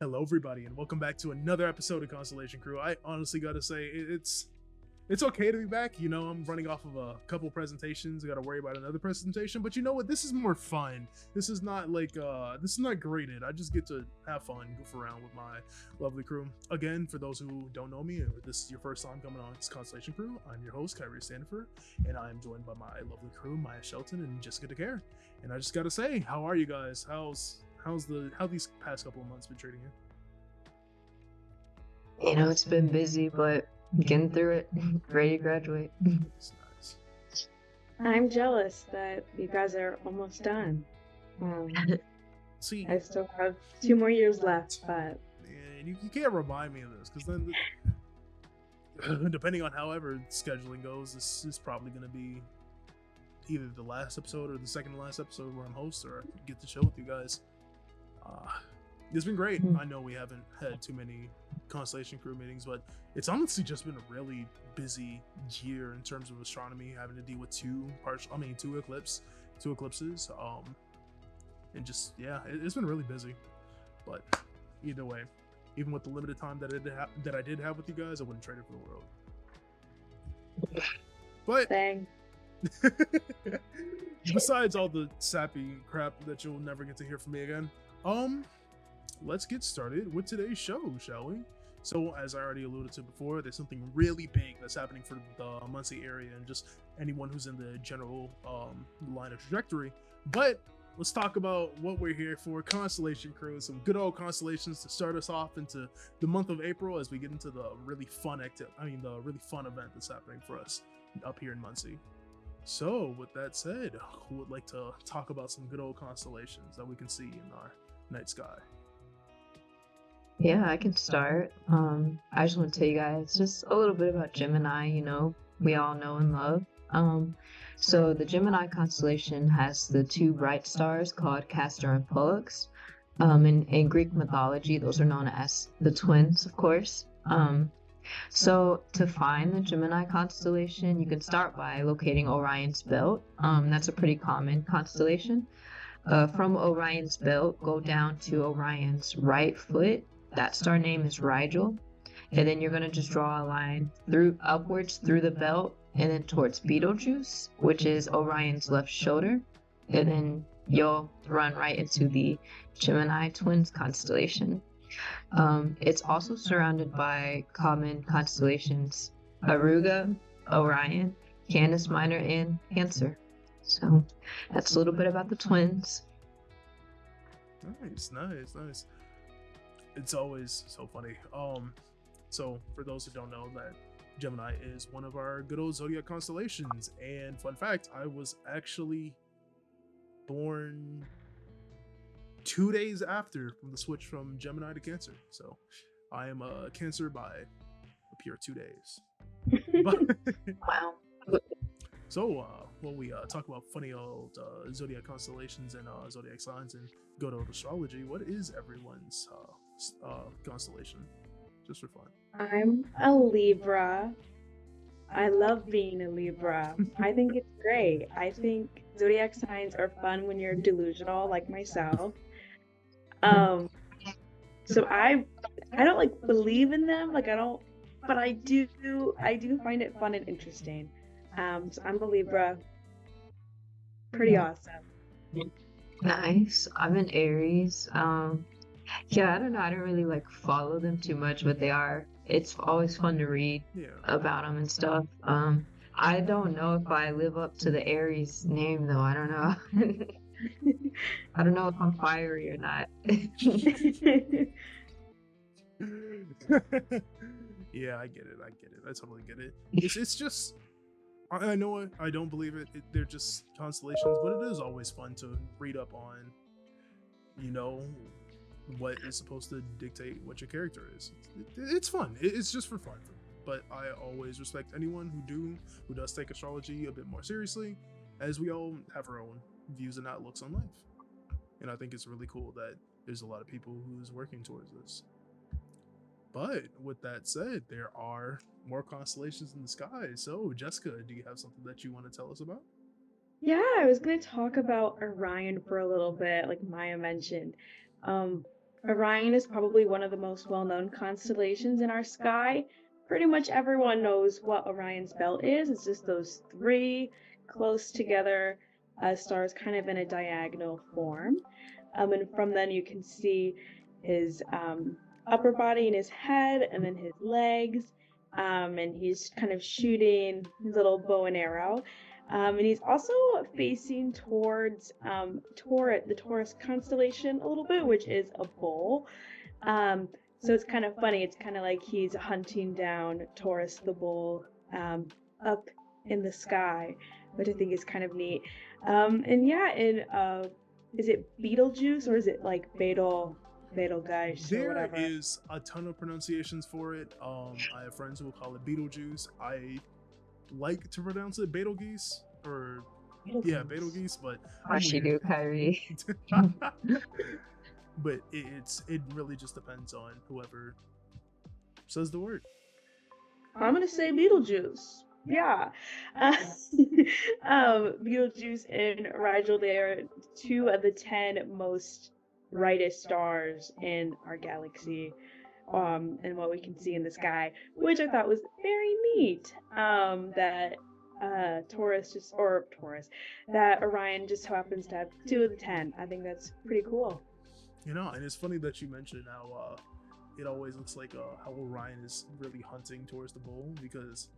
Hello, everybody, and welcome back to another episode of Constellation Crew. I honestly gotta say, it's okay to be back. You know, I'm running off of a couple presentations. I gotta worry about another presentation, but you know what? This is more fun. This is not this is not graded. I just get to have fun, goof around with my lovely crew. Again, for those who don't know me, or this is your first time coming on Constellation Crew, I'm your host, Kyree Stanford, and I am joined by my lovely crew, Maya Shelton and Jessica DeCare. And I just gotta say, how are you guys? How these past couple of months been treating you? It's been busy, but getting through it. Ready to graduate. It's nice. I'm jealous that you guys are almost done. See, I still have 2 more years left, but and you can't remind me of this because then, depending on however scheduling goes, this is probably going to be either the last episode or the second to last episode where I'm host or I get to chill with you guys. It's been great. I know we haven't had too many Constellation Crew meetings, but it's honestly just been a really busy year in terms of astronomy, having to deal with two eclipses, and just it's been really busy. But either way, even with the limited time that I did have with you guys, I wouldn't trade it for the world. But dang. Besides all the sappy crap that you'll never get to hear from me again, let's get started with today's show, shall we? So, as I already alluded to before, there's something really big that's happening for the Muncie area and just anyone who's in the general line of trajectory. But let's talk about what we're here for. Constellation Crew, some good old constellations to start us off into the month of April as we get into the really fun the really fun event that's happening for us up here in Muncie. So, with that said, who would like to talk about some good old constellations that we can see in our night sky? Yeah, I can start. I just want to tell you guys just a little bit about Gemini, we all know and love. So the Gemini constellation has the two bright stars called Castor and Pollux. In Greek mythology, those are known as the twins, of course. So to find the Gemini constellation, you can start by locating Orion's belt. That's a pretty common constellation. From Orion's belt, go down to Orion's right foot. That star name is Rigel. And then you're going to just draw a line upwards through the belt and then towards Betelgeuse, which is Orion's left shoulder. And then you'll run right into the Gemini twins constellation. It's also surrounded by common constellations Aruga, Orion, Canis Minor, and Cancer. So that's a little bit about the twins. Nice. It's always so funny. So for those who don't know, that Gemini is one of our good old zodiac constellations. And fun fact, I was actually born 2 days after from the switch from Gemini to Cancer. So I am a Cancer by a pure 2 days. Wow. So when we talk about funny old zodiac constellations and zodiac signs and good old astrology, what is everyone's constellation? Just for fun. I'm a Libra. I love being a Libra. I think it's great. I think zodiac signs are fun when you're delusional like myself. So I don't believe in them, but I do find it fun and interesting. So I'm a Libra. Pretty awesome. Nice. I'm an Aries. Yeah, I don't know. I don't really follow them too much, but it's always fun to read about them and stuff. I don't know if I live up to the Aries name though. I don't know. I don't know if I'm fiery or not. Yeah, I get it. I totally get it. It's just, I know I don't believe it. They're just constellations, but it is always fun to read up on, what is supposed to dictate what your character is. It's fun. It's just for fun. But I always respect anyone who does take astrology a bit more seriously, as we all have our own views and outlooks on life. And I think it's really cool that there's a lot of people who's working towards this. But with that said, there are more constellations in the sky. So Jessica, do you have something that you want to tell us about? Yeah, I was going to talk about Orion for a little bit, like Maya mentioned. Orion is probably one of the most well-known constellations in our sky. Pretty much everyone knows what Orion's belt is. It's just those three close together stars kind of in a diagonal form. And from then you can see his upper body and his head, and then his legs. And he's kind of shooting his little bow and arrow. And he's also facing towards the Taurus constellation a little bit, which is a bull. So it's kind of funny. It's kind of like he's hunting down Taurus the bull up in the sky, which I think is kind of neat. And yeah, is it Betelgeuse or is it like Betelgeuse or There whatever? is a ton of pronunciations for it. I have friends who will call it Betelgeuse. I like to pronounce it Betelgeuse, or yeah, Betelgeuse, but I'm What you weird. do, Kyree? But it really just depends on whoever says the word. I'm gonna say Betelgeuse. Yeah. Betelgeuse and Rigel, they are two of the 10 most brightest stars in our galaxy, and what we can see in the sky, which I thought was very neat. That that Orion just so happens to have 2 of the 10. I think that's pretty cool. You know, and it's funny that you mentioned how it always looks like how Orion is really hunting towards the bull, because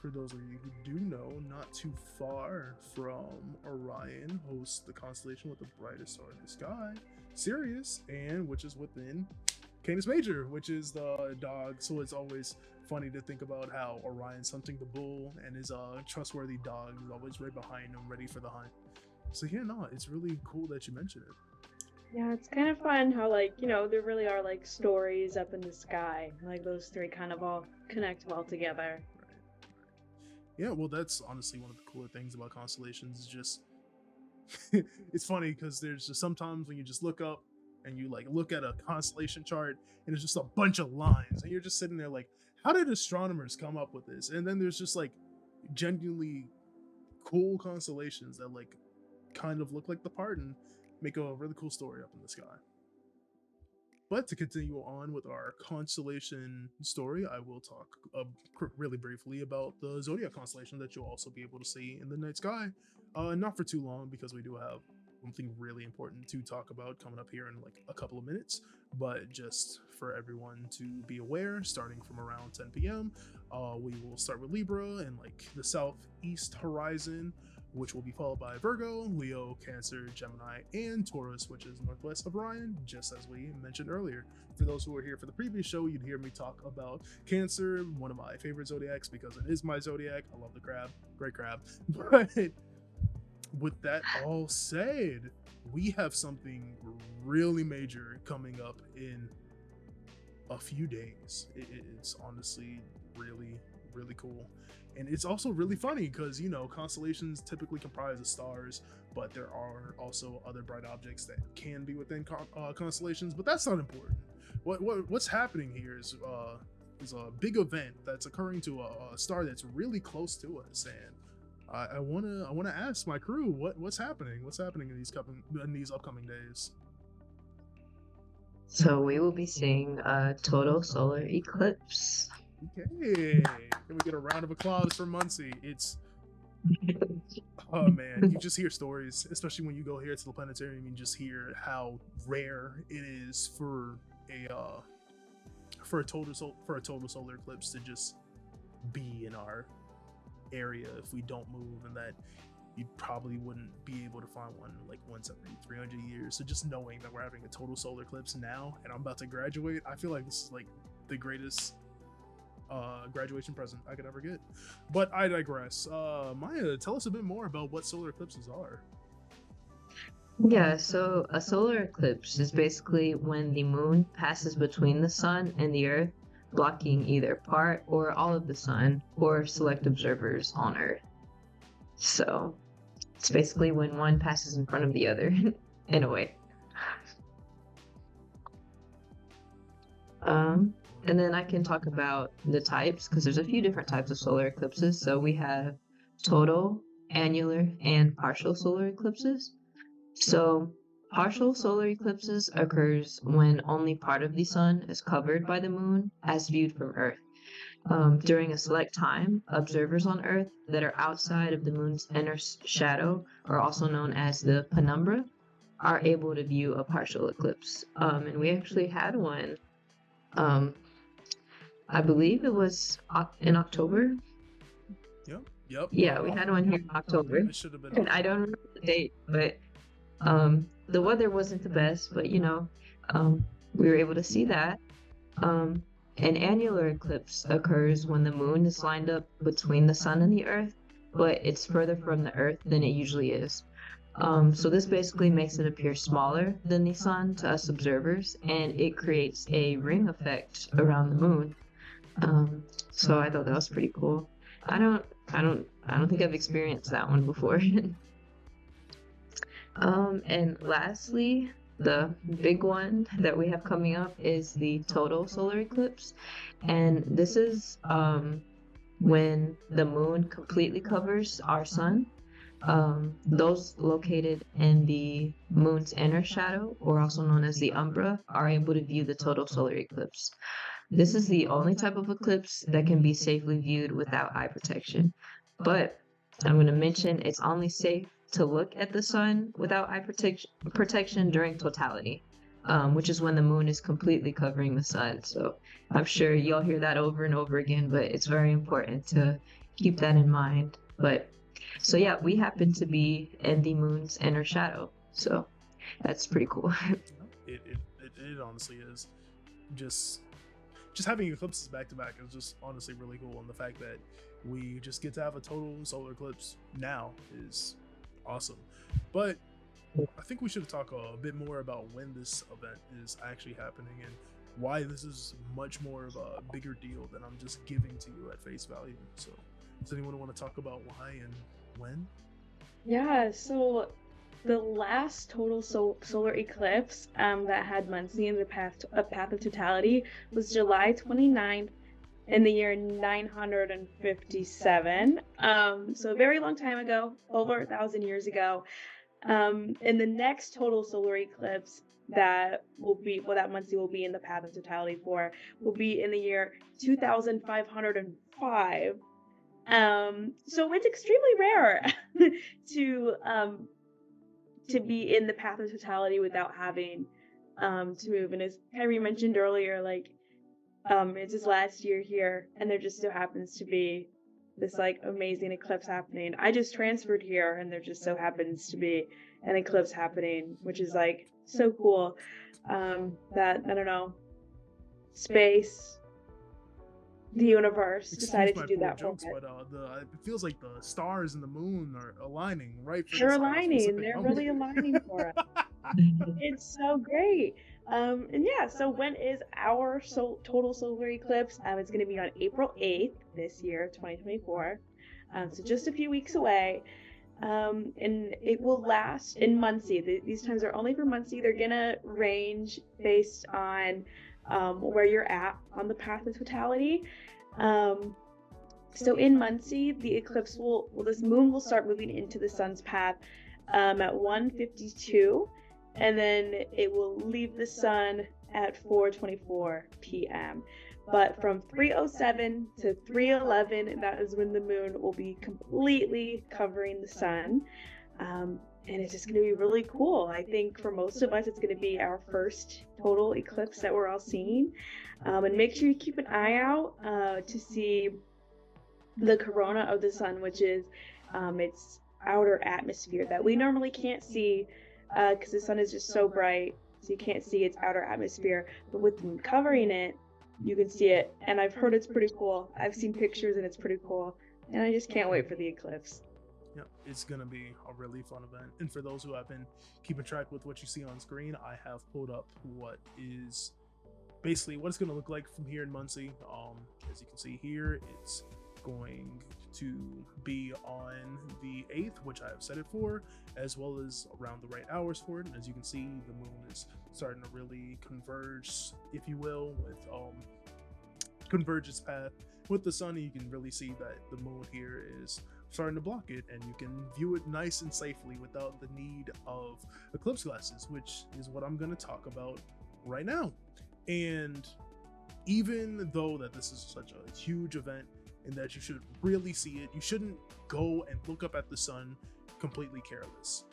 for those of you who do know, not too far from Orion hosts the constellation with the brightest star in the sky, Sirius, and which is within Canis Major, which is the dog. So it's always funny to think about how Orion's hunting the bull, and his trustworthy dog is always right behind him, ready for the hunt. So yeah, no, it's really cool that you mentioned it. Yeah, it's kind of fun how, like, there really are like stories up in the sky. Like those three kind of all connect well together. Yeah, well, that's honestly one of the cooler things about constellations. Is just it's funny because there's just sometimes when you just look up and you like look at a constellation chart and it's just a bunch of lines, and you're just sitting there like, how did astronomers come up with this? And then there's just like genuinely cool constellations that like kind of look like the part and make a really cool story up in the sky. But to continue on with our constellation story, I will talk really briefly about the zodiac constellation that you'll also be able to see in the night sky. Not for too long, because we do have something really important to talk about coming up here in like a couple of minutes. But just for everyone to be aware, starting from around 10 p.m., we will start with Libra and like the southeast horizon, which will be followed by Virgo, Leo, Cancer, Gemini, and Taurus, which is northwest of Orion, just as we mentioned earlier. For those who were here for the previous show, you'd hear me talk about Cancer, one of my favorite zodiacs, because it is my zodiac. I love the crab, great crab. But with that all said, we have something really major coming up in a few days. It's honestly really, really cool. And it's also really funny because, constellations typically comprise of stars, but there are also other bright objects that can be within constellations, but that's not important. What's happening here is a big event that's occurring to a star that's really close to us, and I wanna ask my crew what's happening in these upcoming days. So we will be seeing a total solar eclipse. Okay, can we get a round of applause for Muncie? It's oh man, you just hear stories, especially when you go here to the planetarium. You just hear how rare it is for a total solar eclipse to just be in our area if we don't move, and that you probably wouldn't be able to find one like once every 300 years. So just knowing that we're having a total solar eclipse now, and I'm about to graduate, I feel like this is like the greatest graduation present I could ever get. But I digress. Maya, tell us a bit more about what solar eclipses are. Yeah, so a solar eclipse is basically when the moon passes between the sun and the earth, blocking either part or all of the sun or select observers on earth. So it's basically when one passes in front of the other, in a way. And then I can talk about the types, because there's a few different types of solar eclipses. So we have total, annular, and partial solar eclipses. So partial solar eclipses occurs when only part of the sun is covered by the moon as viewed from Earth. During a select time, observers on Earth that are outside of the moon's inner shadow, or also known as the penumbra, are able to view a partial eclipse. And we actually had one, um, I believe it was in October. Yep. Yeah, we had one here in October. It should have been. I don't remember the date, but the weather wasn't the best, but we were able to see that. An annular eclipse occurs when the moon is lined up between the sun and the earth, but it's further from the earth than it usually is. So this basically makes it appear smaller than the sun to us observers, and it creates a ring effect around the moon. So I thought that was pretty cool. I don't think I've experienced that one before. And lastly, the big one that we have coming up is the total solar eclipse. And this is when the moon completely covers our sun. Those located in the moon's inner shadow, or also known as the umbra, are able to view the total solar eclipse. This is the only type of eclipse that can be safely viewed without eye protection. But I'm going to mention it's only safe to look at the sun without eye protection during totality, which is when the moon is completely covering the sun. So I'm sure you'll hear that over and over again, but it's very important to keep that in mind. So yeah, we happen to be in the moon's inner shadow. So that's pretty cool. It honestly is. Just having eclipses back to back is just honestly really cool, and the fact that we just get to have a total solar eclipse now is awesome. But I think we should talk a bit more about when this event is actually happening and why this is much more of a bigger deal than I'm just giving to you at face value. So does anyone want to talk about why and when? Yeah, so the last total solar eclipse that had Muncie in the path of totality was July 29th in the year 957. So a very long time ago, over 1,000 years ago. And the next total solar eclipse that Muncie will be in the path of totality for will be in the year 2505. So it's extremely rare to be in the path of totality without having to move. And as Kyree mentioned earlier, it's his last year here, and there just so happens to be this amazing eclipse happening. I just transferred here, and there just so happens to be an eclipse happening, which is so cool. That I don't know, space, the universe decided to do that for jokes, but it feels like the stars and the moon are aligning, right? They're aligning. They're really aligning for us. It's so great. And yeah, so when is our total solar eclipse? It's going to be on April 8th this year, 2024. So just a few weeks away. And it will last in Muncie. These times are only for Muncie. They're going to range based on where you're at on the path of totality. So in Muncie, the eclipse this moon will start moving into the sun's path at 1:52, and then it will leave the sun at 4:24 p.m. But from 3:07 to 3:11, that is when the moon will be completely covering the sun. And it's just going to be really cool. I think for most of us, it's going to be our first total eclipse that we're all seeing. And make sure you keep an eye out to see the corona of the sun, which is its outer atmosphere that we normally can't see because the sun is just so bright, so you can't see its outer atmosphere. But with the moon covering it, you can see it. And I've heard it's pretty cool. I've seen pictures and it's pretty cool. And I just can't wait for the eclipse. Yeah, it's gonna be a really fun event. And for those who have been keeping track with what you see on screen, I have pulled up what is basically what it's gonna look like from here in Muncie. As you can see here, it's going to be on the 8th, which I have set it for, as well as around the right hours for it. And as you can see, the moon is starting to really converge, if you will, with converge its path with the sun. And you can really see that the moon here is starting to block it, and you can view it nice and safely without the need of eclipse glasses, which is what I'm going to talk about right now. And even though that this is such a huge event and that you should really see it, you shouldn't go and look up at the sun completely careless.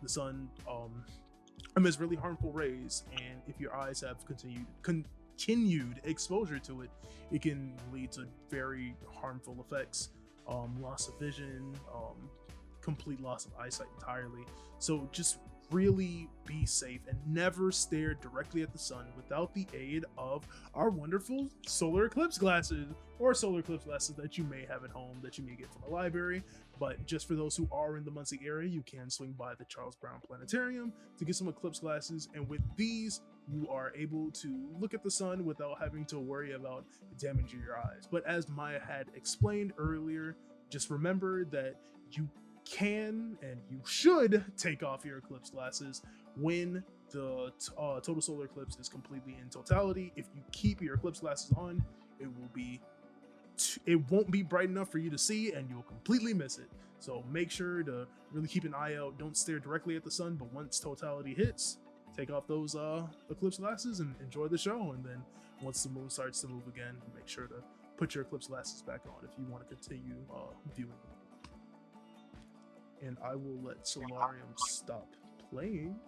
The sun emits really harmful rays, and if your eyes have continued exposure to it, it can lead to very harmful effects, loss of vision, complete loss of eyesight entirely. So just really be safe and never stare directly at the sun without the aid of our wonderful solar eclipse glasses, or solar eclipse glasses that you may have at home that you may get from a library. But just for those who are in the Muncie area, you can swing by the Charles Brown Planetarium to get some eclipse glasses, and with these you are able to look at the sun without having to worry about damaging your eyes. But as Maya had explained earlier, just remember that you can and you should take off your eclipse glasses when the total solar eclipse is completely in totality. If you keep your eclipse glasses on, it won't be bright enough for you to see, and you'll completely miss it. So make sure to really keep an eye out. Don't stare directly at the sun, but once totality hits, take off those eclipse glasses and enjoy the show. And then once the moon starts to move again, make sure to put your eclipse glasses back on if you want to continue viewing. And I will let Solarium stop playing.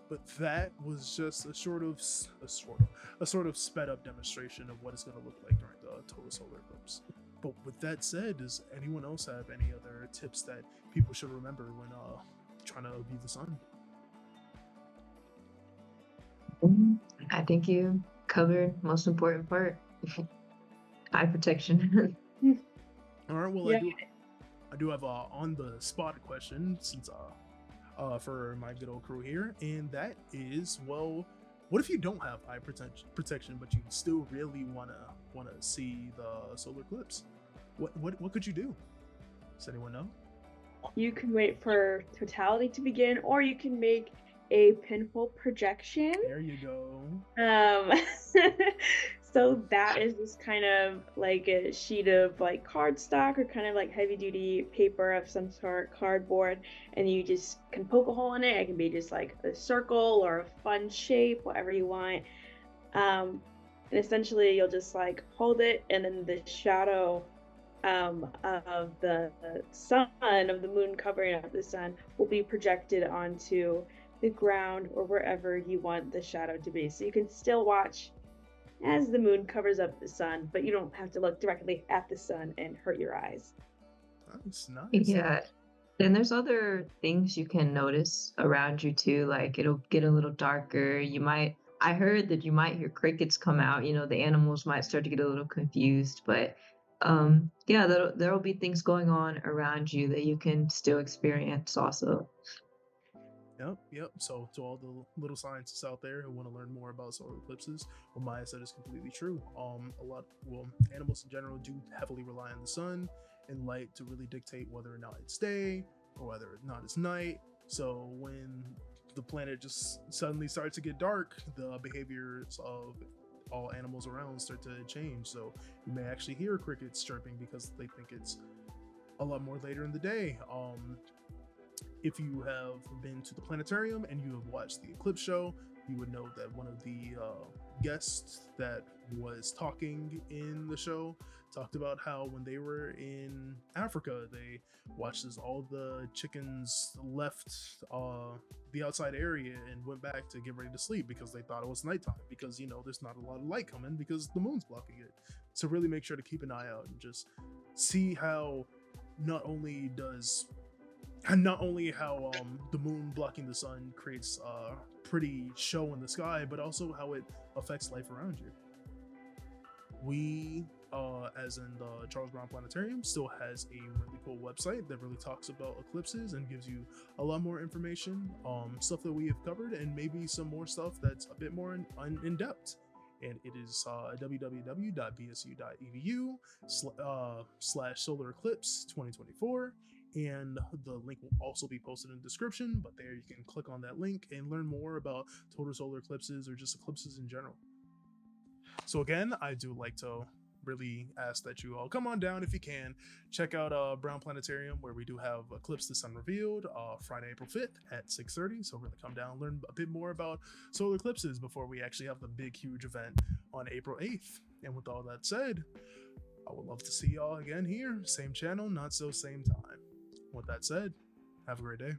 But that was just a sort of sped up demonstration of what it's going to look like during the total solar eclipse. But with that said, does anyone else have any other tips that people should remember when trying to view the sun? I think you covered most important part. Eye protection. All right, well, Yeah. I do have a on the spot question, since for my good old crew here, and that is, well, what if you don't have eye protection, but you still really wanna see the solar eclipse? What could you do? Does anyone know? You can wait for totality to begin, or you can make a pinhole projection. There you go. So that is just kind of like a sheet of like cardstock, or kind of like heavy duty paper of some sort, cardboard, and you just can poke a hole in it. It can be just like a circle or a fun shape, whatever you want. And essentially you'll just like hold it, and then the shadow of the sun, of the moon covering up the sun, will be projected onto the ground or wherever you want the shadow to be. So you can still watch as the moon covers up the sun, but you don't have to look directly at the sun and hurt your eyes. That's nice. Yeah. And there's other things you can notice around you too, like it'll get a little darker. I heard that you might hear crickets come out, the animals might start to get a little confused, but yeah, there'll be things going on around you that you can still experience also. Yep. So to all the little scientists out there who want to learn more about solar eclipses, what Maya said is completely true. Animals in general do heavily rely on the sun and light to really dictate whether or not it's day or whether or not it's night. So when the planet just suddenly starts to get dark, the behaviors of all animals around start to change. So you may actually hear crickets chirping because they think it's a lot more later in the day. If you have been to the planetarium and you have watched the eclipse show, you would know that one of the guests that was talking in the show talked about how when they were in Africa, they watched as all the chickens left the outside area and went back to get ready to sleep because they thought it was nighttime, because there's not a lot of light coming because the moon's blocking it. So really make sure to keep an eye out and just see how not only how the moon blocking the sun creates a pretty show in the sky, but also how it affects life around you. We, as in the Charles Brown Planetarium, still has a really cool website that really talks about eclipses and gives you a lot more information, stuff that we have covered, and maybe some more stuff that's a bit more in depth. And it is www.bsu.edu/solar eclipse 2024. And the link will also be posted in the description, but there you can click on that link and learn more about total solar eclipses or just eclipses in general. So again, I do like to really ask that you all come on down if you can. Check out Brown Planetarium, where we do have Eclipse the Sun Revealed Friday, April 5th at 6:30. So really come down and learn a bit more about solar eclipses before we actually have the big, huge event on April 8th. And with all that said, I would love to see y'all again here. Same channel, not so same time. With that said, have a great day.